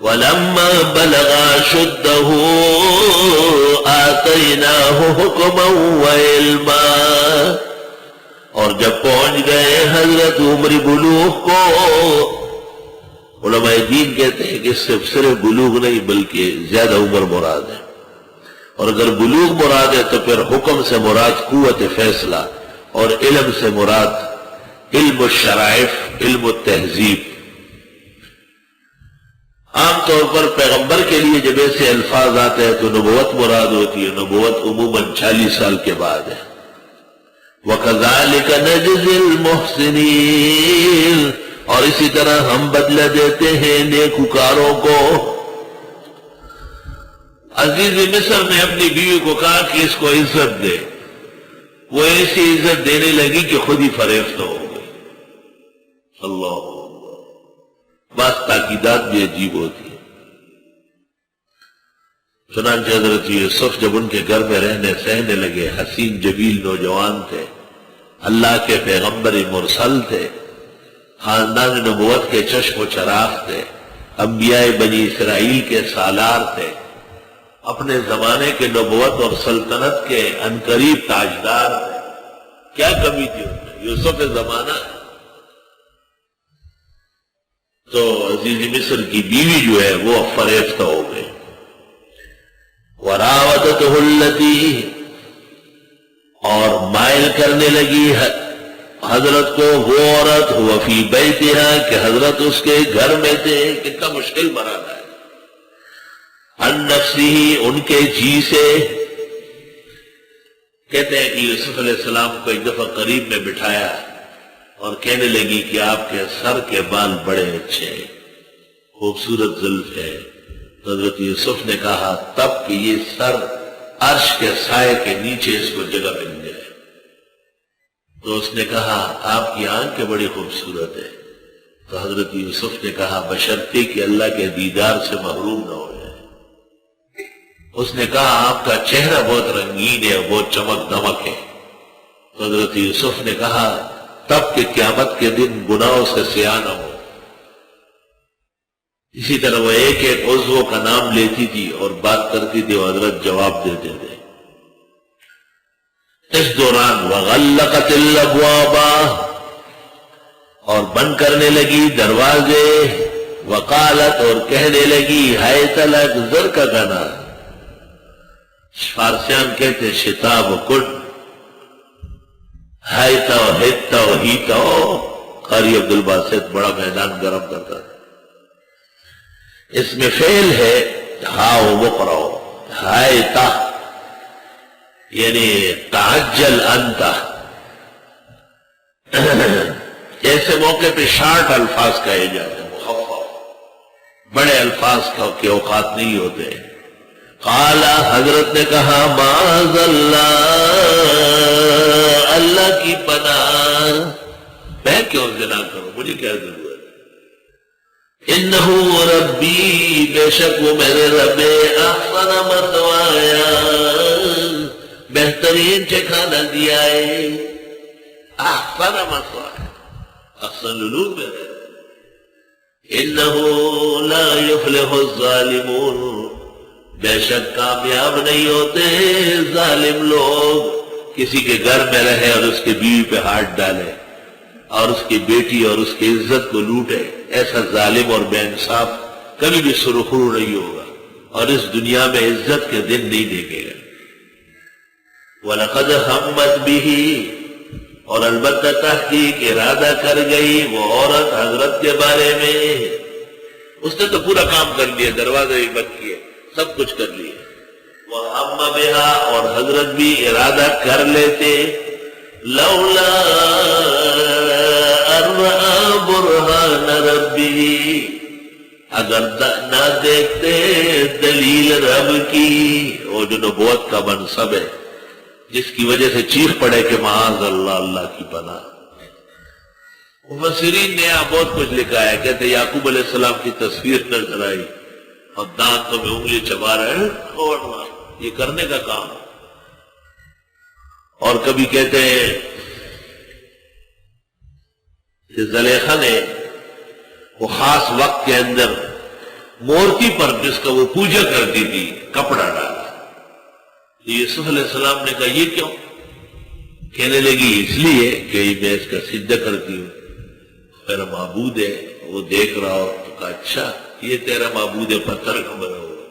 وَلَمَّا بَلَغَ أَشُدَّهُ آتَيْنَاهُ حُكْمًا وَعِلْمًا، اور جب پہنچ گئے حضرت عمر بلوغ کو، علماء دین کہتے ہیں کہ صرف بلوغ نہیں بلکہ زیادہ عمر مراد ہے، اور اگر بلوغ مراد ہے تو پھر حکم سے مراد قوت فیصلہ، اور علم سے مراد علم الشرائف، علم التہذیب۔ عام طور پر پیغمبر کے لیے جب ایسے الفاظ آتے ہیں تو نبوت مراد ہوتی ہے، نبوت عموماً 40 سال کے بعد ہے۔ وَكَذَلِكَ نَجْزِي الْمُحْسِنِينَ، اور اسی طرح ہم بدلہ دیتے ہیں نیکوکاروں کو۔ عزیز مصر نے اپنی بیوی کو کہا کہ اس کو عزت دے، وہ ایسی عزت دینے لگی کہ خود ہی فریفتہ ہو گئی۔ اللہ، بس تاکیدات بھی عجیب ہوتی ہے۔ چنانچہ حضرت یوسف جب ان کے گھر میں رہنے سہنے لگے، حسین جمیل نوجوان تھے، اللہ کے پیغمبر مرسل تھے، خاندان نبوت کے چشم و چراغ تھے، انبیاء بنی اسرائیل کے سالار تھے، اپنے زمانے کے نبوت اور سلطنت کے عنقریب تاجدار تھے۔ کیا کمی تھی ان میں؟ یوسف زمانہ۔ تو عزیز مصر کی بیوی جو ہے وہ فریفتہ ہو گئی۔ وراودته التي، اور مائل کرنے لگی حضرت کو وہ عورت، هو فی بیتها، کہ حضرت اس کے گھر میں تھے۔ کتنا مشکل مرحلہ ہے۔ عن نفسه، ان کے جی سے۔ کہتے ہیں کہ یوسف علیہ السلام کو ایک دفعہ قریب میں بٹھایا اور کہنے لگی کہ آپ کے سر کے بال بڑے اچھے ہیں، خوبصورت زلف ہے۔ تو حضرت یوسف نے کہا تب کہ یہ سر عرش کے سائے کے نیچے اس کو جگہ مل جائے۔ تو اس نے کہا آپ کی آنکھیں بڑی خوبصورت ہے۔ تو حضرت یوسف نے کہا بشرطے کہ اللہ کے دیدار سے محروم نہ ہو جائے۔ اس نے کہا آپ کا چہرہ بہت رنگین ہے، بہت چمک دمک ہے۔ تو حضرت یوسف نے کہا تب کہ قیامت کے دن گناہوں سے سیاہ نہ ہو۔ اسی طرح وہ ایک ایک عضو کا نام لیتی تھی اور بات کرتی تھی، حضرت جواب دیتے تھے۔ اس دوران وغلقت الابواب، اور بند کرنے لگی دروازے، وقالت، اور کہنے لگی حیت لک، زر کا گانا فارسیان کہتے شتاب کٹ، حیتا و ہتا و ہیتا، قاری عبدالباسط بڑا میدان گرم کرتا تھا۔ اس میں فعل ہے ہاؤ مقرو، حیتا یعنی تعجل انتا۔ ایسے موقع پہ شارٹ الفاظ کہے جاتے ہیں، مخفف، بڑے الفاظ کے اوقات نہیں ہوتے۔ قال، حضرت نے کہا معاذ اللہ، اللہ کی پناہ، میں کیوں زنا کروں، مجھے کیا ضرورت؟ انہو ربی، بے شک وہ میرے رب، احسن مثوایا، بہترین ٹھکانہ دیا ہے۔ احسن مثوایا، احسن للوگ میرے، انہو لا یفلح الظالمون، بے شک کامیاب نہیں ہوتے ظالم لوگ۔ کسی کے گھر میں رہے اور اس کے بیوی پہ ہاتھ ڈالے اور اس کی بیٹی اور اس کی عزت کو لوٹے، ایسا ظالم اور بے انصاف کبھی بھی سرخرو نہیں ہوگا اور اس دنیا میں عزت کے دن نہیں دیکھے گا۔ وَلَقَدْ هَمَّتْ بِهِ، اور البتہ تحقیق ارادہ کر گئی وہ عورت حضرت کے بارے میں۔ اس نے تو پورا کام کر لیا، دروازے بھی بند کیے، سب کچھ کر لیا۔ وَهَمَّ بِهَا، اور حضرت بھی ارادہ کر لیتے، لولا ان رأى برہان ربی، اگر نہ دیکھتے دلیل رب کی، وہ جو نبوت کا منصب ہے جس کی وجہ سے چیخ پڑے کہ معاذ اللہ، اللہ کی پناہ۔ مفسرین نے یہاں بہت کچھ لکھا ہے، کہتے یعقوب علیہ السلام کی تصویر نظر آئی اور دانتوں میں انگلی چبا رہے ہیں، یہ کرنے کا کام۔ اور کبھی کہتے ہیں کہ زلیخا نے وہ خاص وقت کے اندر مورتی پر جس کا وہ پوجا کرتی تھی کپڑا ڈالا. یوسف علیہ السلام نے کہا یہ کیوں؟ کہنے لگی اس لیے کہ میں اس کا سجدہ کرتی ہوں، میرا معبود ہے، وہ دیکھ رہا ہو. تو کہا اچھا یہ تیرا معبود ہے، پتھر کا بنا ہوا،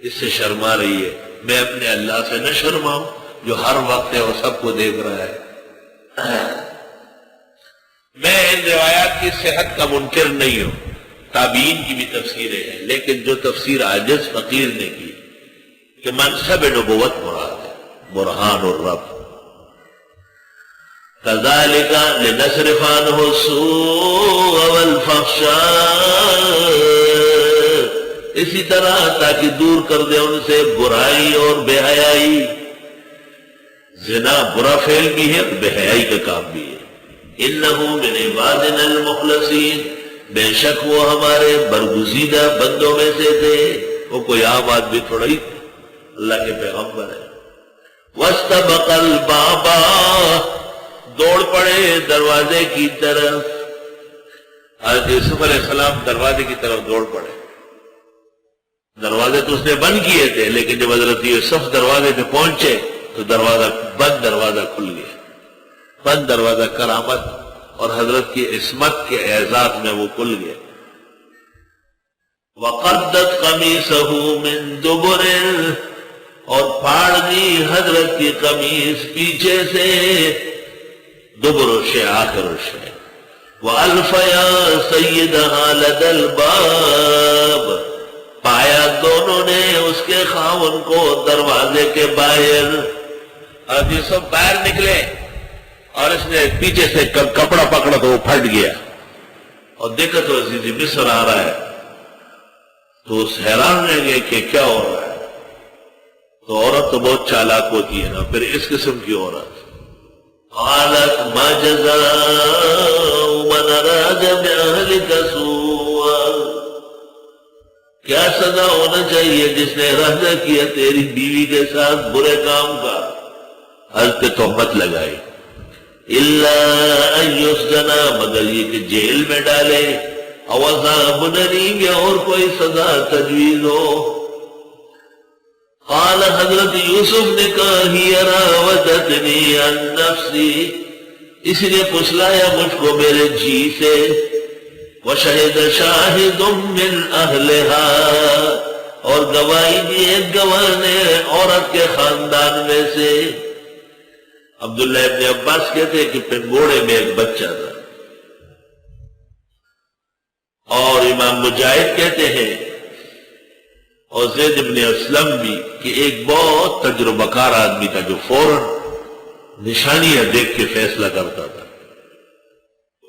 اس سے شرما رہی ہے، میں اپنے اللہ سے نہ شرماؤں جو ہر وقت ہے وہ سب کو دیکھ رہا ہے. میں ان روایات کی صحت کا منکر نہیں ہوں، تابعین کی بھی تفسیریں ہیں، لیکن جو تفسیر عاجز فقیر نے کی کہ منصب نبوت مراد ہے، برہان الرب. كذلك لنصرف عنه السوء والفحشاء، اسی طرح تاکہ دور کر دے ان سے برائی اور بے حیائی. زنا برا فعل بھی ہے اور بے حیائی کا کام بھی ہے. انه من عبادنا المخلصین، بے شک وہ ہمارے برگزیدہ بندوں میں سے تھے. وہ کوئی عام آدمی تھوڑا ہی اللہ کے پیغمبر ہے. واستبق البابا، دوڑ پڑے دروازے کی طرف. حضرت یوسف علیہ السلام دروازے کی طرف دوڑ پڑے. دروازے تو اس نے بند کیے تھے، لیکن جب حضرت یوسف دروازے پہ پہنچے تو بند دروازہ کھل گیا. بند دروازہ کرامت اور حضرت کی عصمت کے اعزاز میں وہ کھل گیا. وقدت قمیصہ من دبر، اور پھاڑ دی حضرت کی قمیص پیچھے سے. دبر شے آخر شے. وَأَلْفَ يَا سَيِّدَهَا لَدَى الْبَابِ، پایا دونوں نے اس کے خاوند کو دروازے کے باہر. اب یہ سب باہر نکلے اور اس نے پیچھے سے کپڑا پکڑا تو وہ پھٹ گیا. اور دیکھا تو عزیز مصر آ رہا ہے تو اس حیران رہ گئے کہ کیا ہو رہا ہے. تو عورت تو بہت چالاک ہوتی ہے نا، پھر اس قسم کی عورت. قالت ما جزاء من اراد بأهلك سوءا، کیا سزا ہونا چاہیے جس نے ارادہ کیا تیری بیوی کے ساتھ برے کام کا. حضرت پہ تہمت لگائی. الا ان یسجنا، مگر یہ کہ جیل میں ڈالے. او عذاب الیم، یا اور کوئی سزا تجویز ہو. قال حضرت یوسف نے کہا ہی راودتنی عن نفسی، اس نے پھسلایا مجھ کو میرے جی سے. وشہد شاہد من اہلہا، اور گواہی دی ایک گواہ نے عورت کے خاندان میں سے. عبداللہ ابن عباس کہتے ہیں کہ پنگوڑے میں ایک بچہ تھا. اور امام مجاہد کہتے ہیں اور زید ابن اسلم بھی کہ ایک بہت تجربہ کار آدمی تھا جو فوراً نشانیاں دیکھ کے فیصلہ کرتا تھا.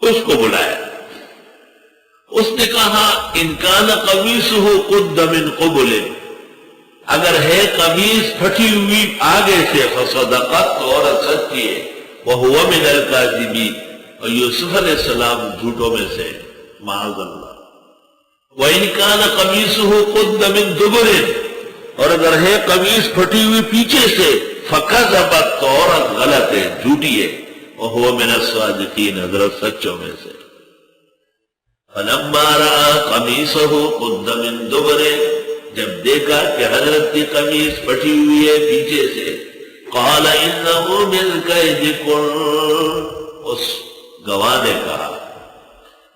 اس کو بلایا. اس نے کہا ان کان قمیصہ قد من قبل، اگر ہے قمیص پھٹی ہوئی آگے سے، فصدقت، تو عورت سچی ہے. وہو من الکاذبین، اور یوسف علیہ السلام جھوٹوں میں سے، معاذ اللہ. وَإِنْ كَانَ قَمِيصُهُ قُدَّ مِنْ دُبُرٍ، اور اگر ہے قمیص پھٹی ہوئی پیچھے سے، فَكَذَبَتْ، تو عورت غلط ہے، جھوٹی ہے. وَهُوَ مِنَ الصَّادِقِينَ، حضرت سچوں میں سے. فَلَمَّا رَأَىٰ قَمِيصَهُ قُدَّ مِنْ دُبُرٍ، جب دیکھا کہ حضرت کی قمیص پھٹی ہوئی ہے پیچھے سے، قَالَ إِنَّهُ مِنْ كَيْدِكُنَّ، اس گواہ نے کہا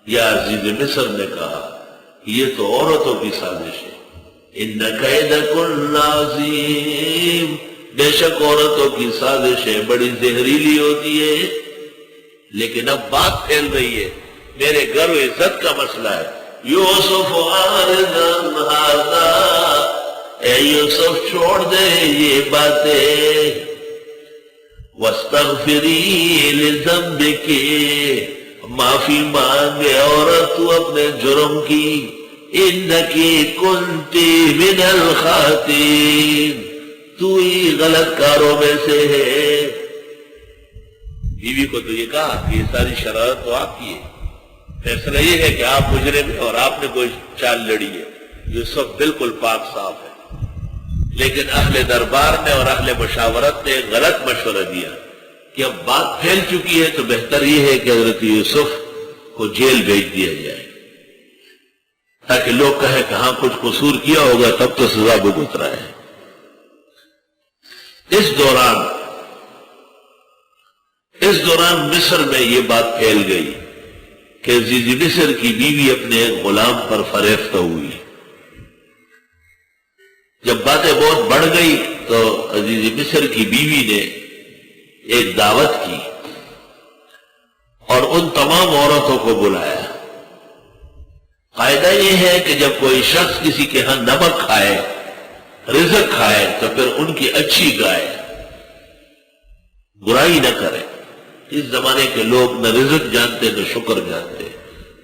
یا عزیز مصر نے کہا یہ تو عورتوں کی سازش ہے. ان کیدکن عظیم، بے شک عورتوں کی سازشیں بڑی زہریلی ہوتی ہے. لیکن اب بات پھیل رہی ہے، میرے گھر و عزت کا مسئلہ ہے. یوسف عارض عن ھذا، اے یوسف چھوڑ دے یہ باتیں. واستغفری لذنبک، معافی مانگے عورت تو اپنے جرم کی. انکی کنتی من الخاطئین، تو ہی غلط کاروں میں سے ہے. بیوی کو تو یہ کہا کہ یہ ساری شرارت تو آپ کی ہے، فیصلہ یہ ہے کہ آپ مجرم ہیں اور آپ نے کوئی چال لڑی ہے. یوسف بالکل پاک صاف ہے. لیکن اہل دربار نے اور اہل مشاورت نے غلط مشورہ دیا کہ اب بات پھیل چکی ہے تو بہتر یہ ہے کہ حضرت یوسف کو جیل بھیج دیا جائے. تاکہ لوگ کہیں کہ ہاں کچھ قصور کیا ہوگا تب تو سزا بھگت رہا ہے۔ اس دوران مصر میں یہ بات پھیل گئی کہ عزیز مصر کی بیوی اپنے ایک غلام پر فریفتہ ہوئی۔ جب باتیں بہت بڑھ گئی تو عزیز مصر کی بیوی نے ایک دعوت کی اور ان تمام عورتوں کو بلایا۔ قاعدہ یہ ہے کہ جب کوئی شخص کسی کے ہاں نمک کھائے، رزق کھائے، تو پھر ان کی اچھی گائے، برائی نہ کرے۔ اس زمانے کے لوگ نہ رزق جانتے نہ شکر جانتے،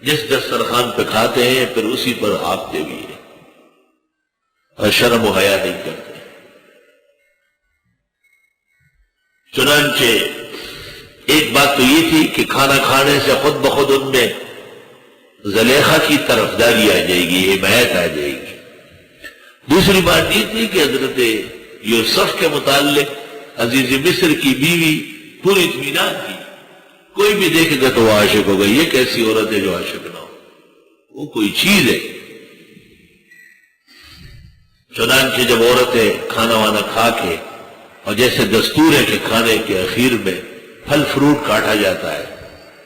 جس دسترخوان پہ کھاتے ہیں پھر اسی پر ہانپتے بھی ہیں اور شرم و حیا نہیں کرتے۔ چنانچہ ایک بات تو یہ تھی کہ کھانا کھانے سے خود بخود ان میں زلیخا کی طرفداری آ جائے گی، حمایت آ جائے گی۔ دوسری بات یہ تھی کہ حضرت یوسف کے متعلق عزیز مصر کی بیوی پوری اطمینان تھی، کوئی بھی دیکھے گا تو وہ عاشق ہوگا۔ یہ کیسی عورت ہے جو عاشق نہ ہو، وہ کوئی چیز ہے۔ چنانچہ جب عورتیں کھانا وانا کھا کے، اور جیسے دستور ہے کہ کھانے کے اخیر میں پھل فروٹ کاٹا جاتا ہے،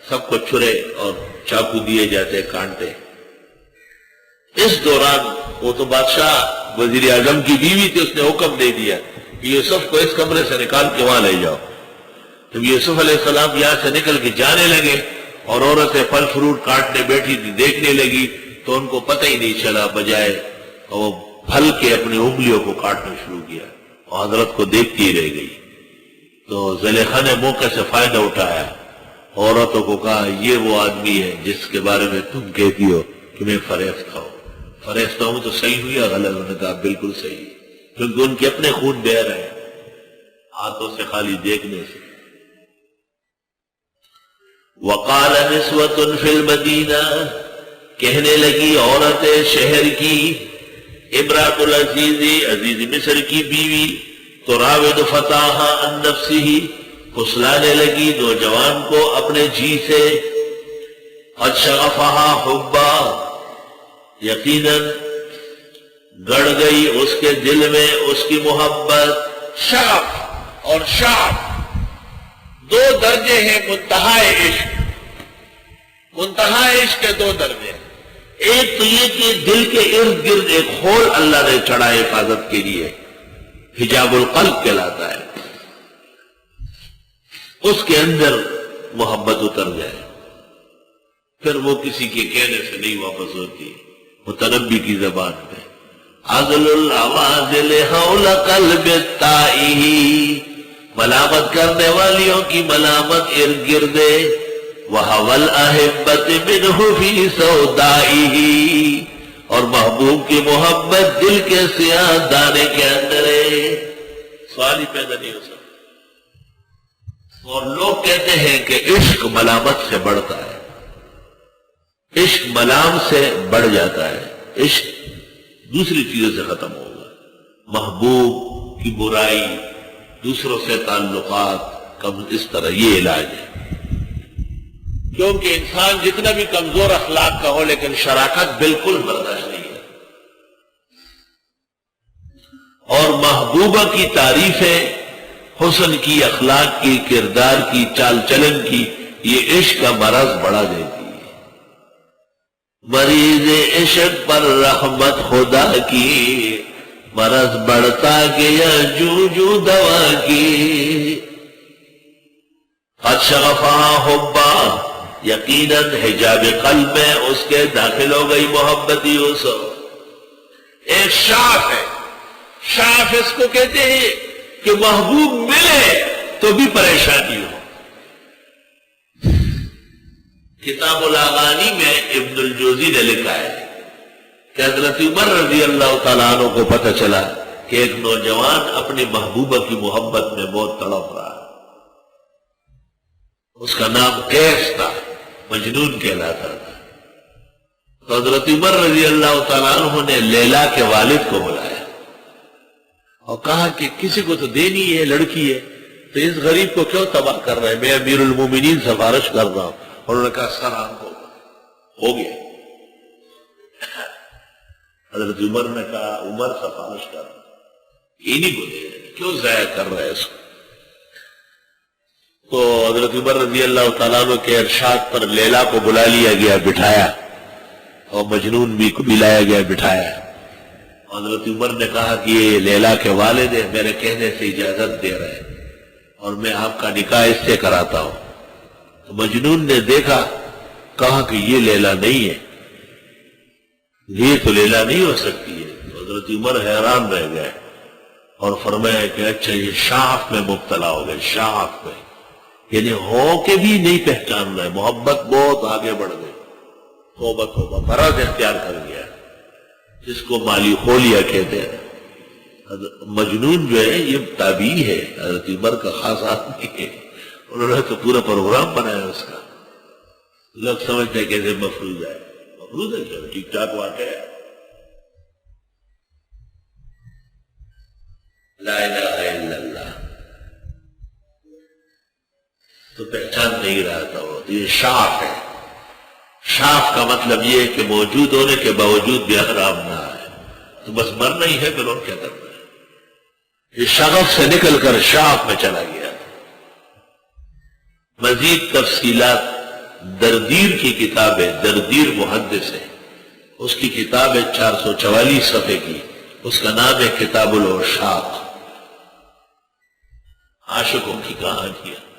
سب کو چھرے اور چاقو دیے جاتے کانٹے، اس دوران وہ تو بادشاہ وزیر اعظم کی بیوی تھی، اس نے حکم دے دیا کہ یوسف کو اس کمرے سے نکال کے وہاں لے جاؤ۔ جب یوسف علیہ السلام یہاں سے نکل کے جانے لگے اور عورتیں پھل فروٹ کاٹنے بیٹھی تھی، دیکھنے لگی تو ان کو پتہ ہی نہیں چلا، بجائے وہ پھل کے اپنی انگلیوں کو کاٹنا شروع کیا اور حضرت کو دیکھتی ہی رہ گئی۔ تو زلیخا نے موقع سے فائدہ اٹھایا، عورتوں کو کہا یہ وہ آدمی ہے جس کے بارے میں تم کہتی ہو کہ میں فریفتہ ہوں۔ فریفتہ ہوں تو صحیح ہوئی یا غلط؟ انہوں نے کہا بالکل صحیح، کیونکہ ان کے اپنے خون بہہ رہے ہیں ہاتھوں سے خالی دیکھنے سے۔ وقال نسوة فی المدینہ، کہنے لگی عورتیں شہر کی، امرأۃ العزیز، عزیز مصر کی بیوی، تراود فتاہا عن نفسہ، پھسلانے لگی نوجوان کو اپنے جی سے، قد شغفہا حبا، یقیناً گڑ گئی اس کے دل میں اس کی محبت۔ شغف اور شعف دو درجے ہیں منتہا عشق، منتہا عشق کے دو درجے ہیں۔ ایک تو یہ کہ دل کے ارد گرد ایک خول اللہ نے چڑھا حفاظت کے لیے، حجاب القلب کہلاتا ہے، اس کے اندر محبت اتر جائے، پھر وہ کسی کے کہنے سے نہیں واپس ہوتی۔ متنبی کی زبان میں عزل العوازل حول قلب التائہ، ملامت کرنے والیوں کی ملامت ارد گردے، وَهَوَى الْأَحِبَّةِ مِنْهُ فِي سَوْدَائِهِ، اور محبوب کی محبت دل کے سیاہ دانے کے اندر ہے، سوال ہی پیدا نہیں ہو سکتا۔ اور لوگ کہتے ہیں کہ عشق ملامت سے بڑھتا ہے، عشق ملام سے بڑھ جاتا ہے، عشق دوسری چیزوں سے ختم ہوگا، محبوب کی برائی، دوسروں سے تعلقات کم، اس طرح یہ علاج ہے۔ کیونکہ انسان جتنا بھی کمزور اخلاق کا ہو لیکن شراکت بالکل برداشت نہیں ہے، اور محبوبہ کی تعریفیں حسن کی، اخلاق کی، کردار کی، چال چلن کی، یہ عشق کا مرض بڑھا دیتی ہے۔ مریض عشق پر رحمت خدا کی، مرض بڑھتا گیا جو جو دوا کی۔ قد شغفہا حبا، یقیناً حجاب قلب میں اس کے داخل ہو گئی محبت یوسف۔ ایک شاف ہے، شاف اس کو کہتے ہیں کہ محبوب ملے تو بھی پریشانی ہو۔ کتاب الاغانی میں ابن الجوزی نے لکھا ہے کہ حضرت عمر رضی اللہ تعالیٰ عنہ کو پتہ چلا کہ ایک نوجوان اپنی محبوبہ کی محبت میں بہت تڑپ رہا ہے، اس کا نام قیس تھا، مجنون کہلاتا تھا۔ تو حضرت عمر رضی اللہ تعالیٰ عنہ نے لیلا کے والد کو بلایا اور کہا کہ کسی کو تو دینی ہے، لڑکی ہے، تو اس غریب کو کیوں تباہ کر رہے ہیں؟ میں امیر المومنین سفارش کر رہا ہوں۔ انہوں نے کہا سر آپ کو ہو گیا۔ حضرت عمر نے کہا عمر سفارش کر، یہ نہیں بولے کیوں ضائع کر رہا ہے اس کو؟ تو حضرت عمر رضی اللہ تعالیٰ عنہ کے ارشاد پر لیلا کو بلا لیا گیا، بٹھایا، اور مجنون بھی کو بھی لایا گیا، بٹھایا۔ حضرت عمر نے کہا کہ یہ لیلا کے والد ہیں، میرے کہنے سے اجازت دے رہے ہیں اور میں آپ کا نکاح اس سے کراتا ہوں۔ تو مجنون نے دیکھا، کہا کہ یہ لیلا نہیں ہے، یہ تو لیلا نہیں ہو سکتی ہے۔ تو حضرت عمر حیران رہ گئے اور فرمایا کہ اچھا یہ شعف میں مبتلا ہو گئے، شعف میں، یعنی ہو کے بھی نہیں پہچان رہے، محبت بہت آگے بڑھ گئی، توبہ توبہ، مرض اختیار کر گیا، جس کو مالی خولیا کہتے ہیں۔ مجنون جو ہے یہ تابعی ہے، حضرت عمر کا خاص آدمی ہے، انہوں نے تو پورا پروگرام بنایا اس کا۔ لوگ سمجھتے ہیں کیسے مفروض ہے، مفروض ہے کیا ٹھیک ٹھاک واقع ہے۔ لا الہ الا اللہ تو پہچان نہیں رہا تھا وہ، یہ شاف ہے۔ شاف کا مطلب یہ ہے کہ موجود ہونے کے باوجود بھی حرام نہ آئے، تو بس مرنا ہی ہے، پھر اور کیا کرنا ہے۔ یہ شغف سے نکل کر شاف میں چلا گیا۔ مزید تفصیلات دردیر کی کتاب ہے، دردیر محدث ہے، اس کی کتاب ہے 444 صفحے کی، اس کا نام ہے کتاب العشاق، عاشقوں کی کہانیاں۔